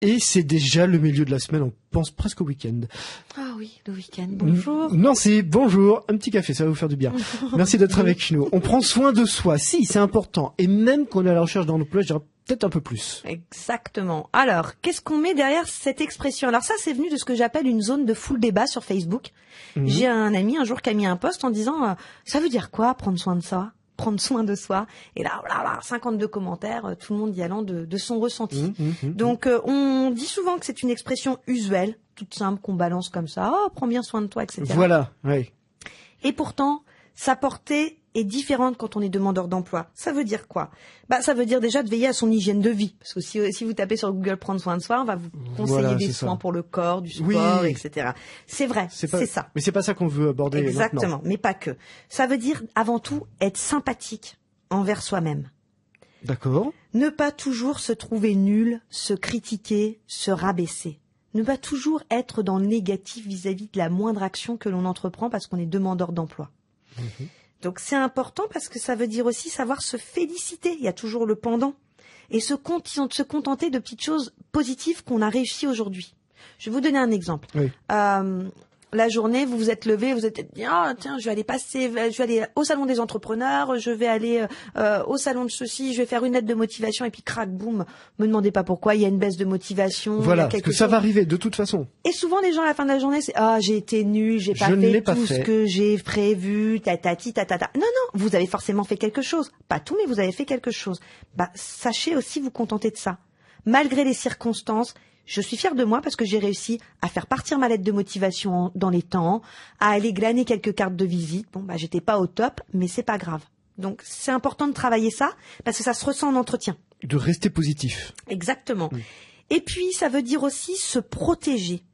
Et c'est déjà le milieu de la semaine, on pense presque au week-end. Ah oui, le week-end, bonjour. Nancy, bonjour, un petit café, ça va vous faire du bien. Merci d'être avec nous. On prend soin de soi, si, c'est important. Et même qu'on est à la recherche d'un emploi, je dirais peut-être un peu plus. Exactement. Alors, qu'est-ce qu'on met derrière cette expression? Alors ça, c'est venu de ce que j'appelle une zone de full débat sur Facebook. J'ai un ami un jour qui a mis un post en disant ça veut dire quoi, prendre soin de soi? Prendre soin de soi. Et là, 52 commentaires, tout le monde y allant de son ressenti. Donc, on dit souvent que c'est une expression usuelle, toute simple, qu'on balance comme ça. Oh, prends bien soin de toi, etc. Voilà, oui. Et pourtant, sa portée est différente quand on est demandeur d'emploi. Ça veut dire quoi? Ça veut dire déjà de veiller à son hygiène de vie. Parce que si vous tapez sur Google prendre soin de soi, on va vous conseiller des soins pour le corps, du sport, etc. C'est vrai, c'est ça. Mais c'est pas ça qu'on veut aborder Exactement, maintenant. mais pas que. Ça veut dire avant tout être sympathique envers soi-même. D'accord. Ne pas toujours se trouver nul, se critiquer, se rabaisser. Ne pas toujours être dans le négatif vis-à-vis de la moindre action que l'on entreprend parce qu'on est demandeur d'emploi. Donc c'est important parce que ça veut dire aussi savoir se féliciter. Il y a toujours le pendant. Et se contenter de petites choses positives qu'on a réussi aujourd'hui. Je vais vous donner un exemple. Oui. La journée, vous vous êtes levé, vous êtes dit tiens, je vais aller au salon des entrepreneurs, je vais aller au salon de ceci, je vais faire une lettre de motivation et puis crac boum, me demandez pas pourquoi, il y a une baisse de motivation, voilà, il y a quelque parce que ça va arriver de toute façon. Et souvent les gens à la fin de la journée c'est j'ai été nul, j'ai pas fait tout ce que j'ai prévu, tatati tatata. Non, vous avez forcément fait quelque chose, pas tout mais vous avez fait quelque chose. Sachez aussi vous contenter de ça. Malgré les circonstances, je suis fière de moi parce que j'ai réussi à faire partir ma lettre de motivation dans les temps, à aller glaner quelques cartes de visite. J'étais pas au top, mais c'est pas grave. Donc, c'est important de travailler ça parce que ça se ressent en entretien. De rester positif. Exactement. Oui. Et puis, ça veut dire aussi se protéger.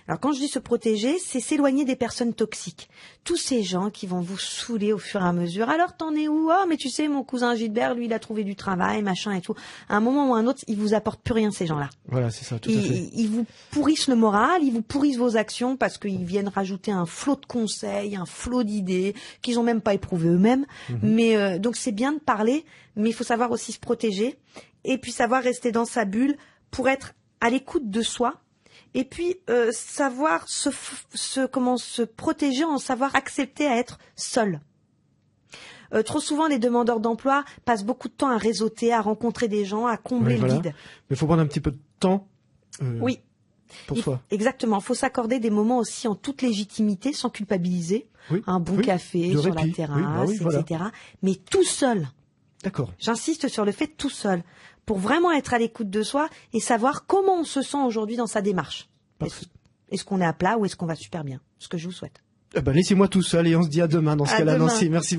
Alors, quand je dis se protéger, c'est s'éloigner des personnes toxiques. Tous ces gens qui vont vous saouler au fur et à mesure. Alors, t'en es où? Mais tu sais, mon cousin Gilbert, lui, il a trouvé du travail, machin et tout. À un moment ou à un autre, ils vous apportent plus rien, ces gens-là. Voilà, c'est ça, tout à fait. Ils vous pourrissent le moral, ils vous pourrissent vos actions parce qu'ils viennent rajouter un flot de conseils, un flot d'idées qu'ils ont même pas éprouvé eux-mêmes. Mais donc, c'est bien de parler, mais il faut savoir aussi se protéger et puis savoir rester dans sa bulle pour être à l'écoute de soi. Et puis savoir comment se protéger, en savoir accepter à être seul. Trop souvent, les demandeurs d'emploi passent beaucoup de temps à réseauter, à rencontrer des gens, à combler le vide. Mais il faut prendre un petit peu de temps. Oui. Pour soi. Exactement. Il faut s'accorder des moments aussi en toute légitimité, sans culpabiliser. Oui. Un bon café sur la terrasse, etc. Mais tout seul. D'accord. J'insiste sur le fait tout seul. Pour vraiment être à l'écoute de soi et savoir comment on se sent aujourd'hui dans sa démarche. Est-ce qu'on est à plat ou est-ce qu'on va super bien? Ce que je vous souhaite. Laissez-moi tout seul et on se dit à demain dans ce cas-là, Nancy. Merci.